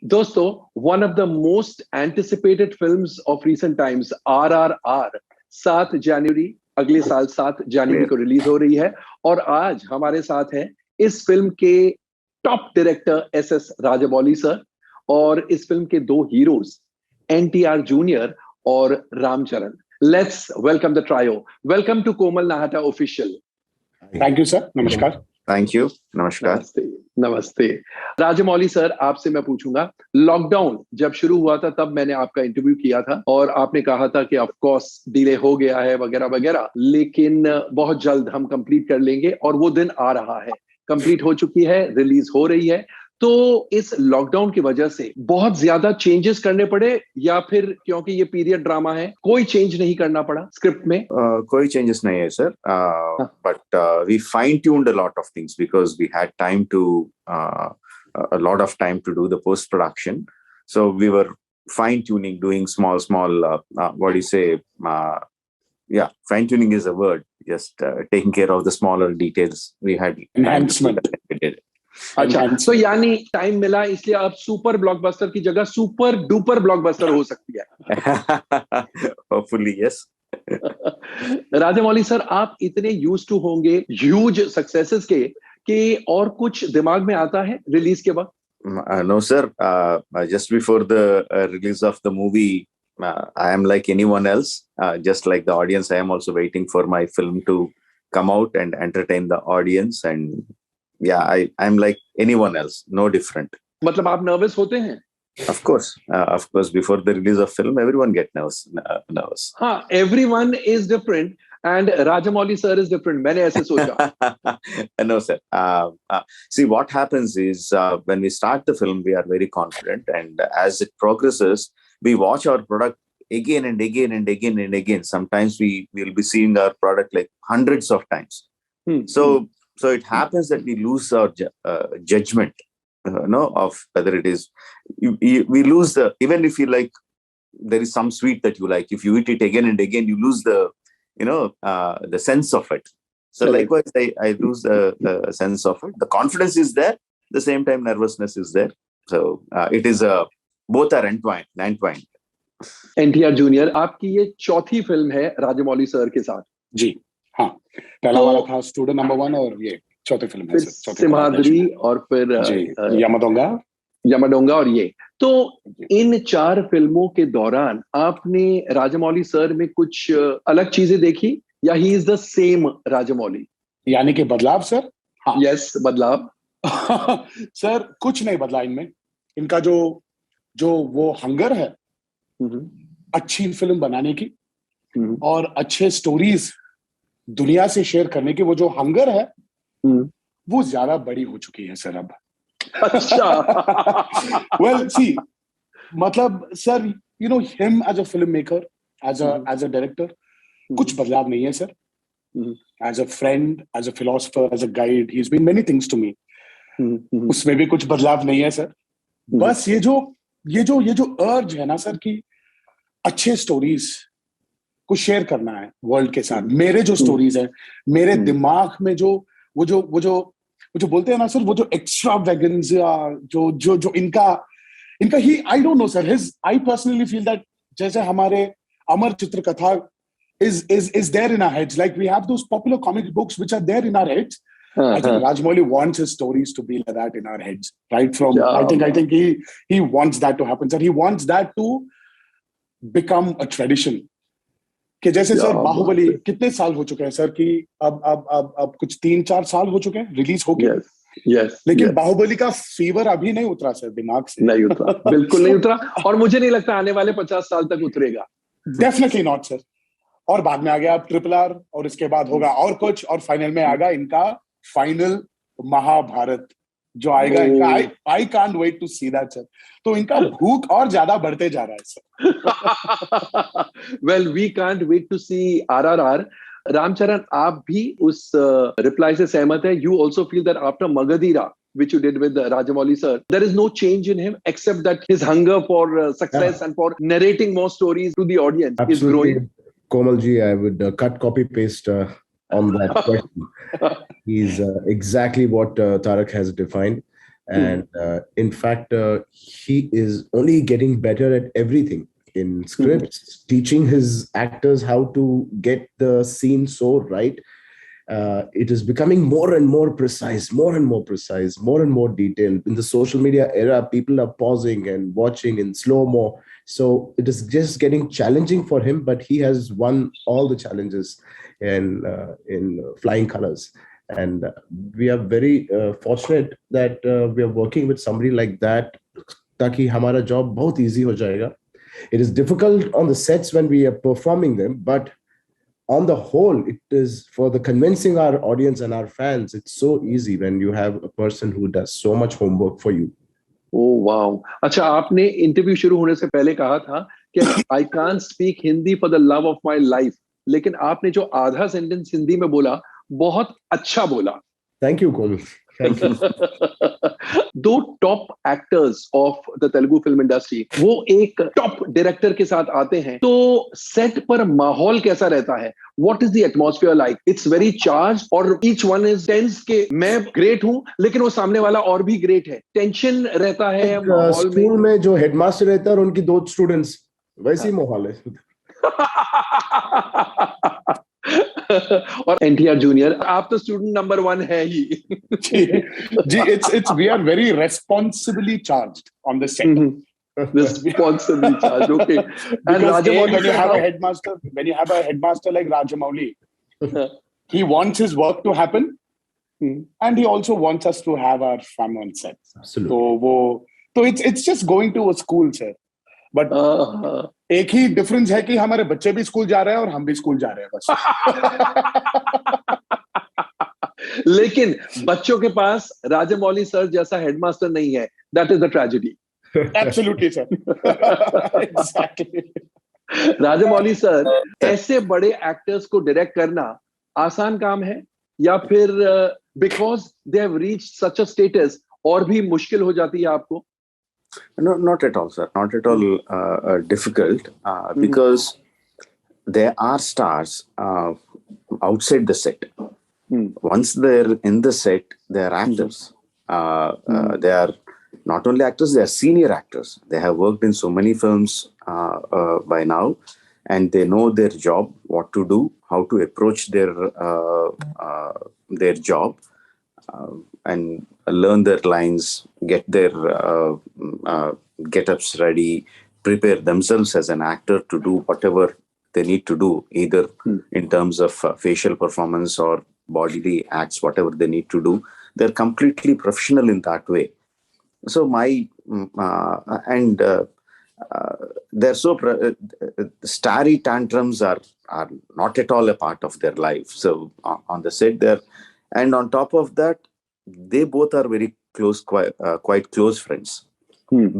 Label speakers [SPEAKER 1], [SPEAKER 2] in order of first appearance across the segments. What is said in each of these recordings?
[SPEAKER 1] दोस्तों, one of the most anticipated films of recent times RRR 7 जनवरी, अगले साल 7 जनवरी को रिलीज हो रही है। और आज हमारे साथ हैं इस फिल्म के top director SS Rajamouli sir और इस फिल्म के दो हीरोज NTR जूनियर और Ram Charan. Let's welcome the trio. Welcome to Komal Nahta official.
[SPEAKER 2] Thank you sir, नमस्कार।
[SPEAKER 3] थैंक यू, नमस्कार।
[SPEAKER 1] नमस्ते। नमस्ते राजामौली सर, आपसे मैं पूछूंगा, लॉकडाउन जब शुरू हुआ था तब मैंने आपका इंटरव्यू किया था और आपने कहा था कि ऑफ कोर्स डिले हो गया है वगैरह वगैरह, लेकिन बहुत जल्द हम कंप्लीट कर लेंगे और वो दिन आ रहा है। कंप्लीट हो चुकी है, रिलीज हो रही है। तो इस लॉकडाउन की वजह से बहुत ज्यादा चेंजेस करने पड़े या फिर क्योंकि ये पीरियड ड्रामा है कोई चेंज नहीं करना पड़ा स्क्रिप्ट में?
[SPEAKER 3] कोई चेंजेस नहीं है sir, but we fine tuned a lot of things because we had time to a lot of time to do the post production, so we were fine tuning, doing small what do you say, yeah, fine tuning is a word, just taking care of the smaller details. We had
[SPEAKER 2] enhancement.
[SPEAKER 3] We did it.
[SPEAKER 1] अच्छा, तो यानी time मिला इसलिए अब super blockbuster की जगह super duper blockbuster हो सकती है।
[SPEAKER 3] Hopefully, yes.
[SPEAKER 1] राजामौली सर, आप इतने यूज टू होंगे ह्यूज सक्सेसेस के कि और कुछ दिमाग में आता है रिलीज के वक्त?
[SPEAKER 3] No sir, just before the release of the movie, I am like anyone else, just like the audience. I am also waiting for my film to come out and entertain the audience, and yeah, I'm like anyone else, no different.
[SPEAKER 1] मतलब आप nervous होते हैं?
[SPEAKER 3] Of course, before the release of film, everyone get nervous.
[SPEAKER 1] हाँ, everyone is different and Rajamouli sir is different. मैंने ऐसे सोचा।
[SPEAKER 3] No sir. See, what happens is when we start the film, we are very confident, and as it progresses, we watch our product again and again and again and again. Sometimes we will be seeing our product like hundreds of times. So it happens that we lose our judgment, of whether it is, we lose the, even if you like, there is some sweet that you like, if you eat it again and again, you lose the, the sense of it. So likewise, I lose the sense of it. The confidence is there, the same time nervousness is there. So it is both are entwined.
[SPEAKER 1] NTR junior, आपकी ये चौथी film है Rajamouli sir के साथ?
[SPEAKER 2] जी हाँ, पहला वाला था स्टूडेंट नंबर 1 और ये चौथी फिल्म है सर।
[SPEAKER 1] सिम्हाद्री और फिर यमडोंगा और ये। तो इन 4 फिल्मों के दौरान आपने राजामौली सर में कुछ अलग चीजें देखी या he is the same Rajamouli?
[SPEAKER 2] यानी कि बदलाव सर?
[SPEAKER 1] हाँ, यस, बदलाव।
[SPEAKER 2] सर कुछ नहीं बदला इनमें। इनका जो वो हंगर है अच्छी फिल्म बनाने की और अच्छे स्टोरीज दुनिया से शेयर करने की, वो जो हंगर है वो ज्यादा बड़ी हो चुकी है सर अब।
[SPEAKER 1] अच्छा।
[SPEAKER 2] वेल सी, मतलब sir, you know him as a film maker, as a director, कुछ बदलाव नहीं है sir. As a friend, as a philosopher, as a guide, he has been many things to me. उसमें भी कुछ बदलाव नहीं है सर। बस ये जो अर्ज है ना सर कि अच्छे स्टोरीज को शेयर करना है वर्ल्ड के साथ। मेरे जो स्टोरीज हैं, मेरे दिमाग में जो बोलते हैं ना सर, वो जो एक्स्ट्रा वैगन्स, जो इनका ही, I don't know sir, I personally feel that जैसे हमारे अमर चित्र कथा is there in our heads, like we have those popular comic books which are there in our heads. I think Rajamouli wants his stories to be like that in our heads, right from I think he wants that to happen, sir. He wants that to become a tradition. कि जैसे sir Baahubali कितने साल हो चुके हैं sir कि अब कुछ 3-4 साल हो चुके हैं रिलीज होके। लेकिन बाहुबली का फीवर अभी नहीं उतरा सर, दिमाग से नहीं उतरा,
[SPEAKER 1] बिल्कुल नहीं उतरा, और मुझे नहीं लगता आने वाले 50 साल तक उतरेगा।
[SPEAKER 2] Definitely not sir. और बाद में आ गया अब RRR, और इसके बाद होगा और कुछ, और फाइनल में आएगा इनका फाइनल महाभारत जो आएगा इनका। I can't wait to see that sir. तो इनका भूख और ज्यादा बढ़ते जा रहा है sir.
[SPEAKER 1] Well, we can't wait to see RRR। Ram Charan, आप भी उस रिप्लाई से सहमत है? You also feel that after Magadheera, which you did with Rajamouli sir, there is no change in him except that his hunger for success and for narrating more stories to the audience is growing?
[SPEAKER 4] Komal ji, I would cut copy paste on that question. He's exactly what Tarak has defined. And in fact, he is only getting better at everything in scripts, teaching his actors how to get the scene so right. It is becoming more and more precise, more and more precise, more and more detailed. In the social media era, people are pausing and watching in slow-mo. So it is just getting challenging for him, but he has won all the challenges in flying colors. And we are very fortunate that we are working with somebody like that, ताकि हमारा job बहुत easy हो जाएगा. It is difficult on the sets when we are performing them, but on the whole, it is for the convincing our audience and our fans. It's so easy when you have a person who does so much homework for you.
[SPEAKER 1] Oh wow! अच्छा, आपने interview शुरू होने से पहले कहा था कि I can't speak Hindi for the love of my life, लेकिन आपने जो आधा सेंटेंस हिंदी में बोला बहुत अच्छा बोला.
[SPEAKER 4] Thank you, Komal. Thank you.
[SPEAKER 1] दो top actors of the Telugu film industry वो एक टॉप डायरेक्टर के साथ आते हैं तो सेट पर माहौल कैसा रहता है? What is the atmosphere like? It's very charge और ईच वन इज टेंस के मैं ग्रेट हूं लेकिन वो सामने वाला और भी ग्रेट है. टेंशन रहता है माहौल में.
[SPEAKER 4] स्कूल में जो हेडमास्टर रहता है और उनकी दो स्टूडेंट्स, वैसे ही माहौल है.
[SPEAKER 1] और एनटीआर जूनियर, आप तो स्टूडेंट नंबर 1 है ही.
[SPEAKER 2] जी, it's we are very responsibly charged on the set.
[SPEAKER 1] Responsibly charged, okay. And
[SPEAKER 2] Rajamouli, when you have a headmaster like Rajamouli, he wants his work to happen, and he also wants us to have our fun on set.
[SPEAKER 4] Absolutely.
[SPEAKER 2] So it's just going to a school, sir. But एक ही difference है कि हमारे बच्चे भी school जा रहे हैं और हम भी स्कूल जा रहे हैं बस.
[SPEAKER 1] लेकिन बच्चों के पास राजामौली सर जैसा हेडमास्टर नहीं है. That is the tragedy.
[SPEAKER 2] Absolutely sir. Exactly.
[SPEAKER 1] Rajamouli sir, ऐसे बड़े एक्टर्स को डायरेक्ट करना आसान काम है या फिर because they have reached such a status और भी मुश्किल हो जाती है आपको?
[SPEAKER 3] No, not at all, sir. Not at all difficult because there are stars outside the set. Once they're in the set, they are actors. They are not only actors, they are senior actors. They have worked in so many films by now, and they know their job, what to do, how to approach their job. And learn their lines, get their get-ups ready, prepare themselves as an actor to do whatever they need to do, either in terms of facial performance or bodily acts, whatever they need to do. They're completely professional in that way. So they're so starry tantrums are not at all a part of their life. So on the set there, and on top of that, they both are very close, quite close friends.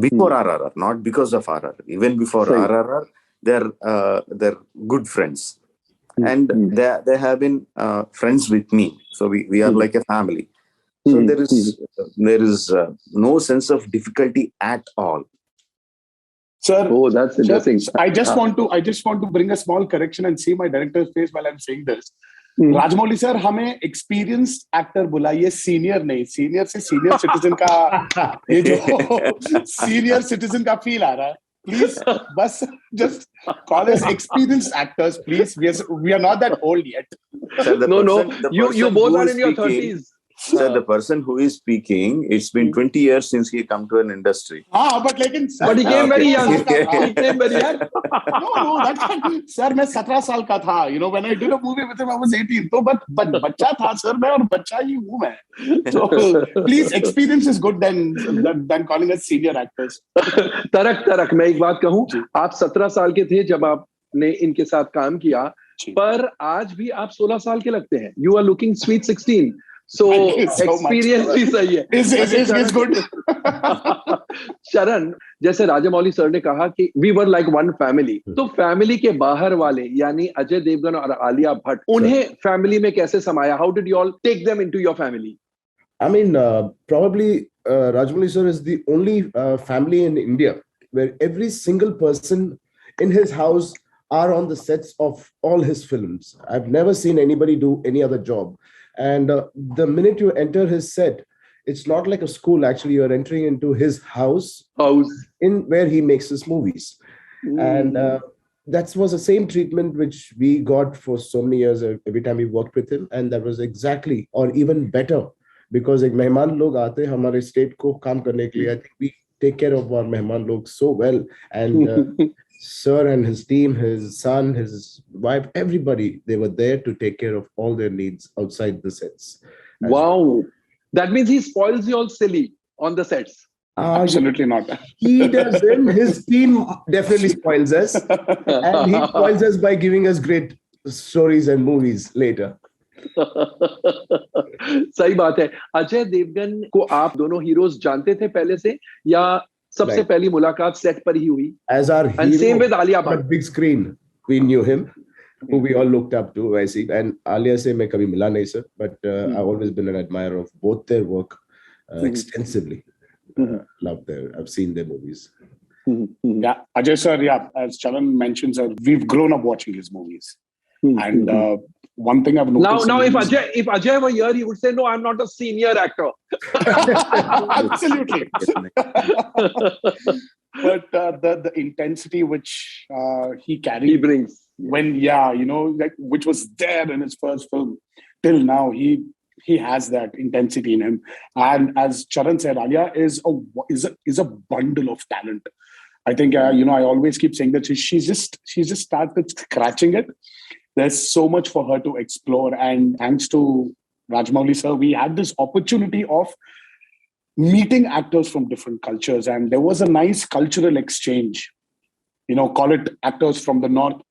[SPEAKER 3] Before RRR, not because of RRR. Even before RRR, they're good friends, and they have been friends with me. So we are like a family. So there is no sense of difficulty at all.
[SPEAKER 2] Sir,
[SPEAKER 1] oh, that's interesting.
[SPEAKER 2] I just want to bring a small correction and see my director's face while I'm saying this. Rajamouli sir हमें experienced actor बुलाइए, senior नहीं. Senior से senior citizen का ये जो senior citizen का feel आ रहा है. प्लीज बस just call us experienced actors, please. We are not that old yet.
[SPEAKER 3] Sir,
[SPEAKER 1] no. You both are in your 30s.
[SPEAKER 3] Sir, the person who is speaking, it's been 20 years since he come to an industry.
[SPEAKER 2] But
[SPEAKER 1] he came very young. He came very young.
[SPEAKER 2] No, that's sir, मैं 17 साल का था. You know, when I did a movie with him, I was 18. तो but बच्चा था sir मैं, और बच्चा ही हूँ मैं. So please, experience is good than calling us senior actors.
[SPEAKER 1] तरक मैं एक बात कहूँ, आप 17 साल के थे जब आपने इनके साथ काम किया, पर आज भी आप 16 साल के लगते हैं. You are looking sweet 16. So experience भी सही है.
[SPEAKER 2] Is good.
[SPEAKER 1] शरण, जैसे राजामौली सर ने कहा कि we were like one family, तो फैमिली के बाहर वाले यानी अजय देवगन और आलिया भट्ट, उन्हें फैमिली में कैसे समाया? How did you all take them into your family?
[SPEAKER 4] I mean, probably Rajamouli sir is the only family in India where every single person in his house are on the sets of all his films. I've never seen anybody do any other job. And the minute you enter his set, it's not like a school. Actually, you're entering into his house in where he makes his movies. And that was the same treatment which we got for so many years every time we worked with him. And that was exactly or even better, because एक मेहमान लोग आते हैं हमारे state को काम करने के लिए. I think we take care of our मेहमान लोग so well. And sir and his team, his son, his wife, everybody, they were there to take care of all their needs outside the sets.
[SPEAKER 1] Wow. That means he spoils you all silly on the sets.
[SPEAKER 2] Absolutely not.
[SPEAKER 4] He doesn't. His team definitely spoils us. And he spoils us by giving us great stories and movies later.
[SPEAKER 1] सही बात है. अजय देवगन को आप दोनों heroes जानते थे पहले से, या सबसे पहली मुलाकात सेट पर ही हुई?
[SPEAKER 4] As our hero,
[SPEAKER 1] and same with Alia
[SPEAKER 4] on a big screen, we knew him, who we all looked up to. I see. And Alia se मैं कभी मिला नहीं sir, but I've always been an admirer of both their work extensively. I've seen their movies.
[SPEAKER 2] Yeah, Ajay sir, yeah, as Charan mentioned, sir, we've grown up watching his movies. And one thing I've noticed...
[SPEAKER 1] Now if Ajay were here, he would say, no, I'm not a senior actor.
[SPEAKER 2] Absolutely. But the intensity which he carried...
[SPEAKER 1] He brings.
[SPEAKER 2] When, like, which was there in his first film, till now, he has that intensity in him. And as Charan said, Alia is a bundle of talent. I think, I always keep saying that she just started scratching it. There's so much for her to explore. And thanks to Rajamouli sir, we had this opportunity of meeting actors from different cultures. And there was a nice cultural exchange. Call it actors from the North,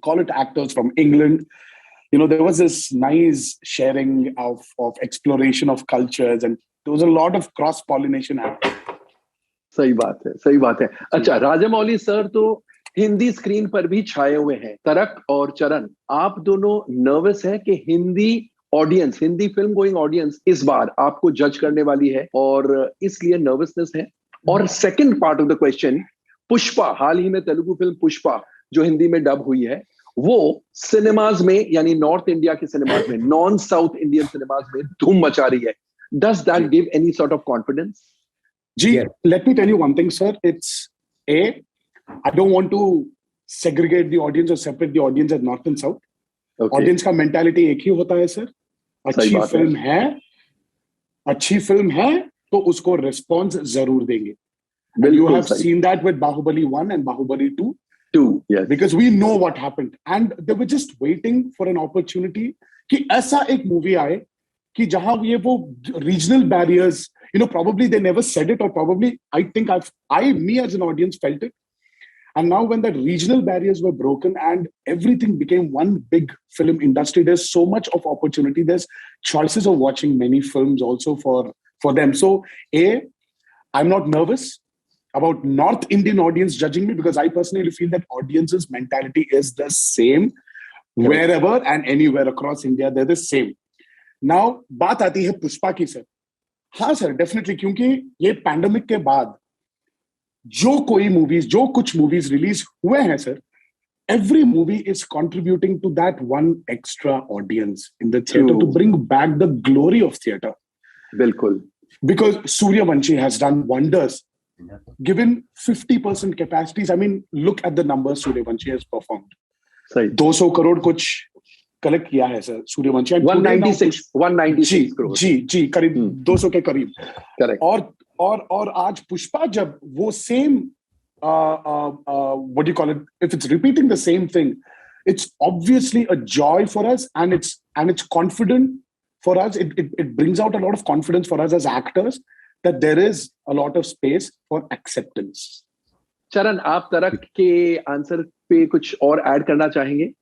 [SPEAKER 2] call it actors from England. There was this nice sharing of exploration of cultures, and there was a lot of cross-pollination happening.
[SPEAKER 1] सही बात है. अच्छा, Rajamouli sir तो Hindi screen पर भी छाए हुए हैं. तरक और चरण, आप दोनों नर्वस हैं कि हिंदी फिल्म गोइंग ऑडियंस इस बार आपको जज करने वाली है और इसलिए नर्वसनेस है? और second part of the question, Pushpa, हाल ही में तेलुगु फिल्म पुष्पा जो हिंदी में डब हुई है, वो सिनेमाज में, यानी नॉर्थ इंडिया के सिनेमाज में, नॉन साउथ इंडियन सिनेमाज में धूम मचा रही है. Does that give any sort of confidence?
[SPEAKER 2] Let me tell you one thing, sir. It's I don't want to segregate the audience or separate the audience as north and south. Okay. Audience का mentality एक ही होता है, sir. अच्छी film है तो उसको response जरूर देंगे. And you have seen that with Bahubali 1 and Bahubali 2.
[SPEAKER 1] Yes.
[SPEAKER 2] Because we know what happened. And they were just waiting for an opportunity कि ऐसा एक movie आए कि जहां ये वो regional barriers, probably they never said it, or probably I think me as an audience felt it. And now when the regional barriers were broken and everything became one big film industry, there's so much of opportunity. There's choices of watching many films also for them. So I'm not nervous about North Indian audience judging me, because I personally feel that audience's mentality is the same wherever and anywhere across India. They're the same. Now, बात आती है पुष्पा की sir. हाँ sir, definitely, क्योंकि ये pandemic के बाद जो कुछ मूवीज रिलीज हुए हैं sir, every movie is contributing to that one extra audience in the theater to bring back the glory of theater.
[SPEAKER 1] बिल्कुल.
[SPEAKER 2] Because Suryavanshi has done wonders. Given 50% capacities, I mean, look at the numbers Suryavanshi has performed. 200 crore कुछ collect किया है sir Suryavanshi.
[SPEAKER 1] 196 crore.
[SPEAKER 2] जी करीब 200 के करीब.
[SPEAKER 1] Correct.
[SPEAKER 2] और आज पुष्पा जब वो same what do you call it, if it's repeating the same thing, it's obviously a joy for us, and it's confident for us. It brings out a lot of confidence for us as actors that there is a lot of space for acceptance.
[SPEAKER 1] चरण, आप तरक के answer पे कुछ और add करना चाहेंगे?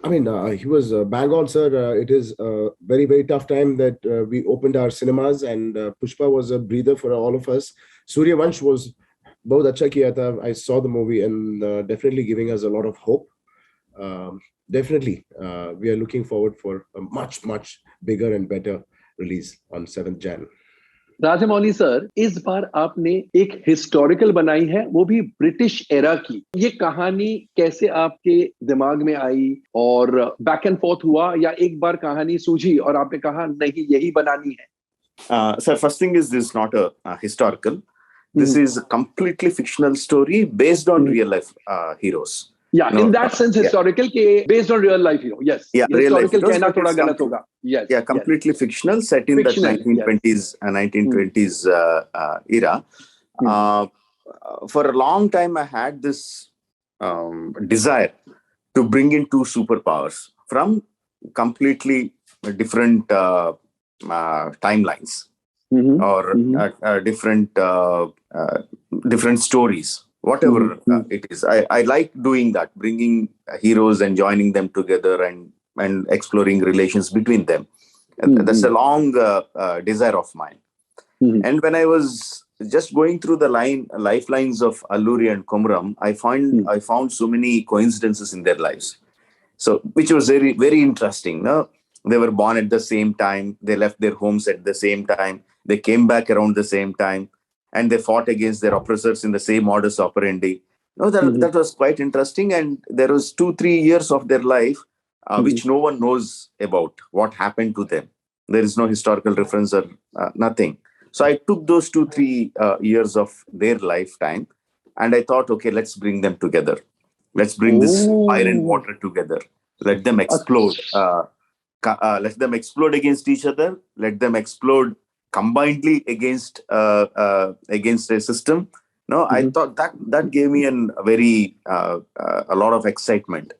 [SPEAKER 4] I mean, he was bang on, sir. It is a very, very tough time that we opened our cinemas, and Pushpa was a breather for all of us. Suryavansh was बहुत अच्छा किया था. I saw the movie, and definitely giving us a lot of hope. Definitely, we are looking forward for a much, much bigger and better release on 7th Jan.
[SPEAKER 1] Rajamouli sir, इस बार आपने एक historical बनाई है, वो भी ब्रिटिश एरा की. ये कहानी कैसे आपके दिमाग में आई, और बैक एंड फोर्थ हुआ, या एक बार कहानी सूझी और आपने कहा नहीं यही बनानी है?
[SPEAKER 3] So first thing is this is not a historical. This is a completely fictional story based on real life heroes.
[SPEAKER 1] Yeah, in that sense, historical, based on real life hero. Yes.
[SPEAKER 3] Yeah, real life
[SPEAKER 1] historical
[SPEAKER 3] heroes,
[SPEAKER 1] कहना थोड़ा गलत होगा. Yes.
[SPEAKER 3] Yeah, completely fictional, set in
[SPEAKER 1] Fictional,
[SPEAKER 3] that 1920s, 1920s era. For a long time, I had this desire to bring in two superpowers from completely different timelines or different stories, whatever it is. I like doing that, bringing heroes and joining them together and exploring relations between them. That's a long desire of mine. And when I was just going through the lifelines of Alluri and Komram, I found so many coincidences in their lives. So, which was very, very interesting. No? They were born at the same time. They left their homes at the same time. They came back around the same time, and they fought against their oppressors in the same modus operandi. No, that was quite interesting. And there was 2-3 years of their life which no one knows about what happened to them. There is no historical reference or nothing. So I took those 2-3 years of their lifetime, and I thought, okay, let's bring them together. Let's bring this fire and water together. Let them explode. Let them explode against each other. Let them explode combinedly against a system. No, I thought that gave me a lot of excitement.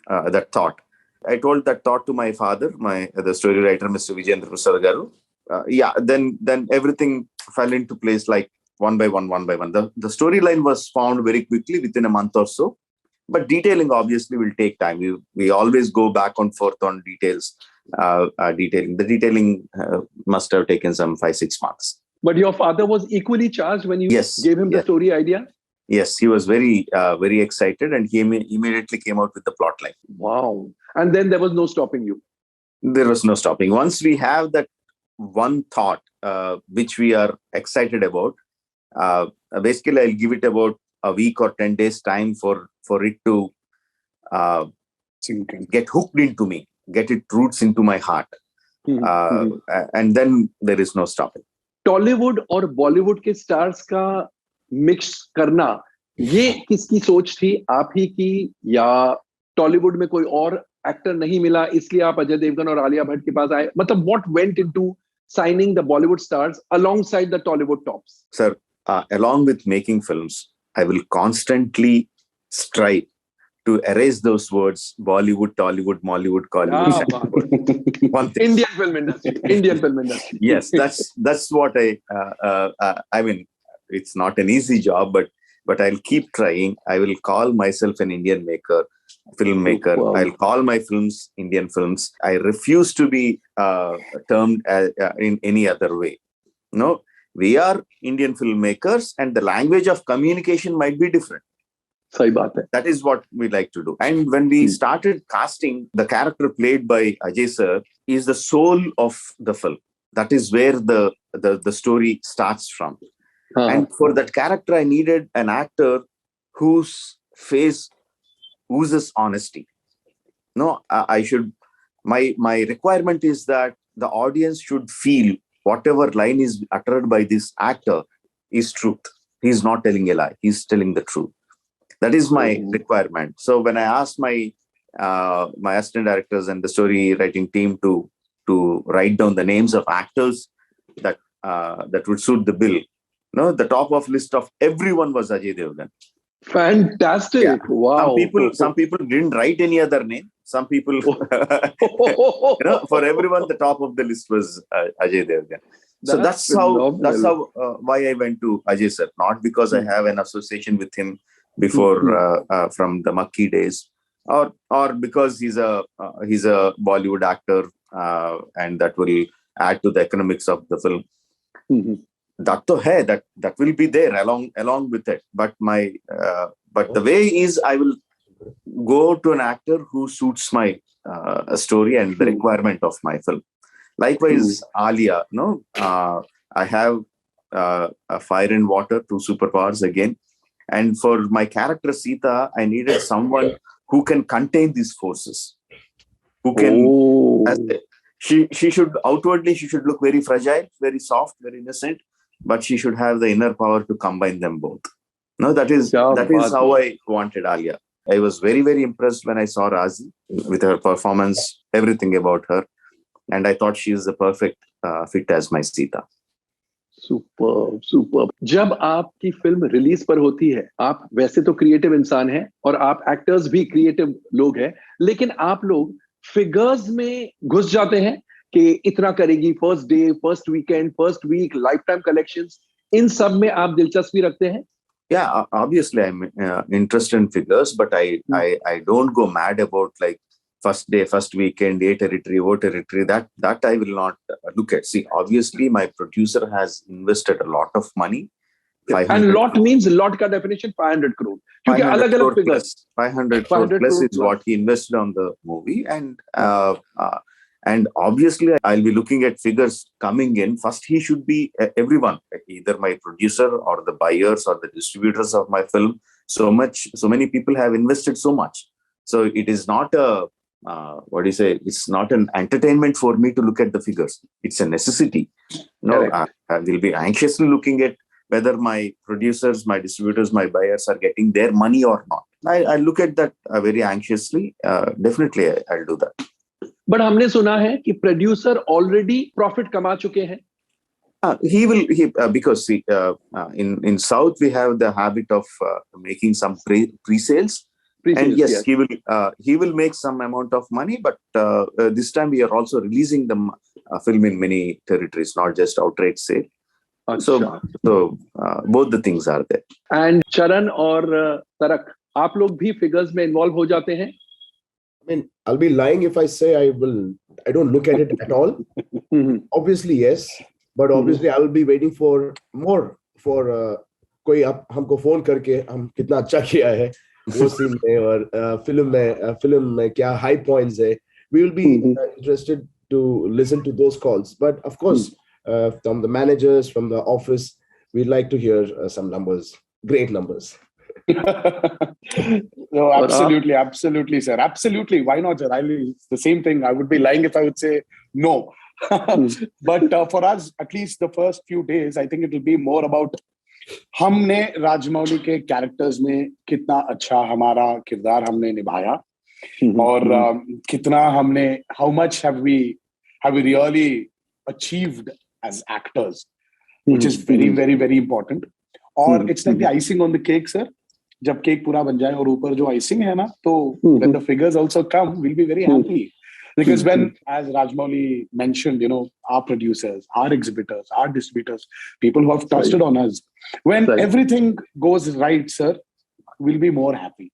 [SPEAKER 3] That thought. I told that thought to my father, the story writer, Mr. Vijayendra Prasad Garu. Then everything fell into place, like one by one. The storyline was found very quickly within a month or so. But detailing obviously will take time. We always go back and forth on details. Detailing. The detailing must have taken some 5-6 months.
[SPEAKER 1] But your father was equally charged when you gave him the story idea?
[SPEAKER 3] Yes, he was very, very excited, and he immediately came out with the plot line.
[SPEAKER 1] Wow. And then there was no stopping you.
[SPEAKER 3] There was no stopping. Once we have that one thought, which we are excited about, basically I'll give it about a week or 10 days time for it to get hooked into me, get its roots into my heart. And then there is no stopping.
[SPEAKER 1] Tollywood और Bollywood के stars का mix करना, ये किसकी सोच थी? आप ही की, या Tollywood में कोई और एक्टर नहीं मिला इसलिए आप अजय देवगन और आलिया भट्ट के पास आए? मतलब what went into signing the Bollywood stars alongside the Tollywood tops?
[SPEAKER 3] Sir, along with making films, I will constantly strive to erase those words: Bollywood, Tollywood, Mollywood, Collywood. One thing.
[SPEAKER 1] Indian film industry.
[SPEAKER 3] Yes, that's what I mean, it's not an easy job, but I'll keep trying. I will call myself an Indian filmmaker. Wow. I'll call my films Indian films. I refuse to be termed in any other way. No, we are Indian filmmakers, and the language of communication might be different. That is what we like to do. And when we started casting, the character played by Ajay sir is the soul of the film. That is where the story starts from. And for that character, I needed an actor whose face oozes honesty. No, my requirement is that the audience should feel whatever line is uttered by this actor is truth. He's not telling a lie. He's telling the truth. That is my requirement. So when I asked my assistant directors and the story writing team to write down the names of actors that would suit the bill, no, the top of list of everyone was Ajay Devgan.
[SPEAKER 1] Fantastic! Yeah. Wow.
[SPEAKER 3] Some people didn't write any other name. Some people, for everyone, the top of the list was Ajay Devgan. So that's how why I went to Ajay sir. Not because I have an association with him before from the Makki days, or because he's a Bollywood actor and that will add to the economics of the film. That to hai, that will be there along with it. But but the way is, I will go to an actor who suits my story and the requirement of my film. Likewise, Alia, no, I have a fire and water, two superpowers again. And for my character Sita, I needed someone who can contain these forces, who can, she should outwardly she should look very fragile, very soft, very innocent, but she should have the inner power to combine them both. No, that is how I wanted Alia. I was very, very impressed when I saw Razi with her performance, everything about her, and I thought she is the perfect fit as my Sita.
[SPEAKER 1] Super super. जब आपकी film release पर होती है, आप वैसे तो creative इंसान हैं और आप एक्टर्स भी क्रिएटिव लोग हैं, लेकिन आप लोग फिगर्स में घुस जाते हैं कि इतना करेगी first day, first weekend, first week, life time collections, इन सब में आप दिलचस्पी रखते हैं?
[SPEAKER 3] Yeah, obviously I'm interested in figures, but I don't go mad about like first day, first weekend, A territory, O territory. That I will not look at. See, obviously my producer has invested a lot of money.
[SPEAKER 1] And lot means lot का definition 500 crore. क्योंकि अलग-अलग figures.
[SPEAKER 3] 500 crore plus is what he invested on the movie, and obviously I'll be looking at figures coming in. First, he should be everyone, either my producer or the buyers or the distributors of my film. So many people have invested so much. So it is not a it's not an entertainment for me to look at the figures. It's a necessity. No, I will be anxiously looking at whether my producers, my distributors, my buyers are getting their money or not. I look at that very anxiously. Definitely, I'll do that.
[SPEAKER 1] But हमने सुना है कि producer already profit कमा चुके हैं.
[SPEAKER 3] Because in South we have the habit of making some pre-sales. And yes, he will make some amount of money, but this time we are also releasing the film in many territories, not just outright sale. So both the things are there.
[SPEAKER 1] And Charan और Tarak, आप लोग भी figures में involve हो जाते हैं?
[SPEAKER 4] I mean, I'll be lying if I say I don't look at it at all. Obviously, yes. But obviously, I will be waiting for more for कोई आप हमको फोन करके हम कितना अच्छा किया है वो सीन में और फिल्म में क्या high points है. We will be interested to listen to those calls. But of course, from the managers, from the office, we'd like to hear some numbers, great numbers.
[SPEAKER 2] No, absolutely, sir. Absolutely. Why not, sir? It's the same thing. I would be lying if I would say no. But for us, at least the first few days, I think it will be more about हमने राजमौली के characters में कितना अच्छा हमारा किरदार हमने निभाया और कितना हमने how much have we really achieved as actors, which is very, very, very important. और it's like the icing on the cake, sir. जब केक पूरा बन जाए और ऊपर जो आइसिंग है ना, तो when the figures also come, we'll be very happy. Because when, as Rajamouli mentioned, our producers, our exhibitors, our distributors, people who have trusted on us, when everything goes right, sir, we'll be more happy.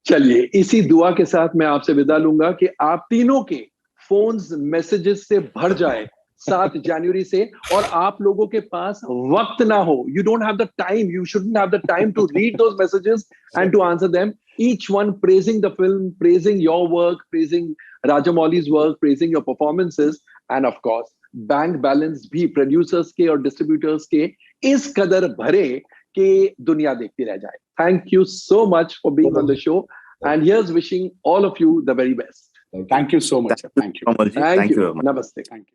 [SPEAKER 1] चलिए, इसी दुआ के साथ मैं आपसे विदा लूंगा कि आप तीनों के फोन्स मैसेजेस से भर जाए 7 जनवरी से और आप लोगों के पास वक्त ना हो. You don't have the time. You shouldn't have the time to read those messages and to answer them. Each one praising the film, praising your work, praising Rajamouli's work, praising your performances, and of course, bank balance भी producers के और distributors के इस कदर भरे कि दुनिया देखती रह जाए. Thank you so much for being on the show, and here's wishing all of you the very best.
[SPEAKER 2] Thank you so much. Thank you.
[SPEAKER 3] Thank you.
[SPEAKER 1] Namaste.
[SPEAKER 2] Thank you.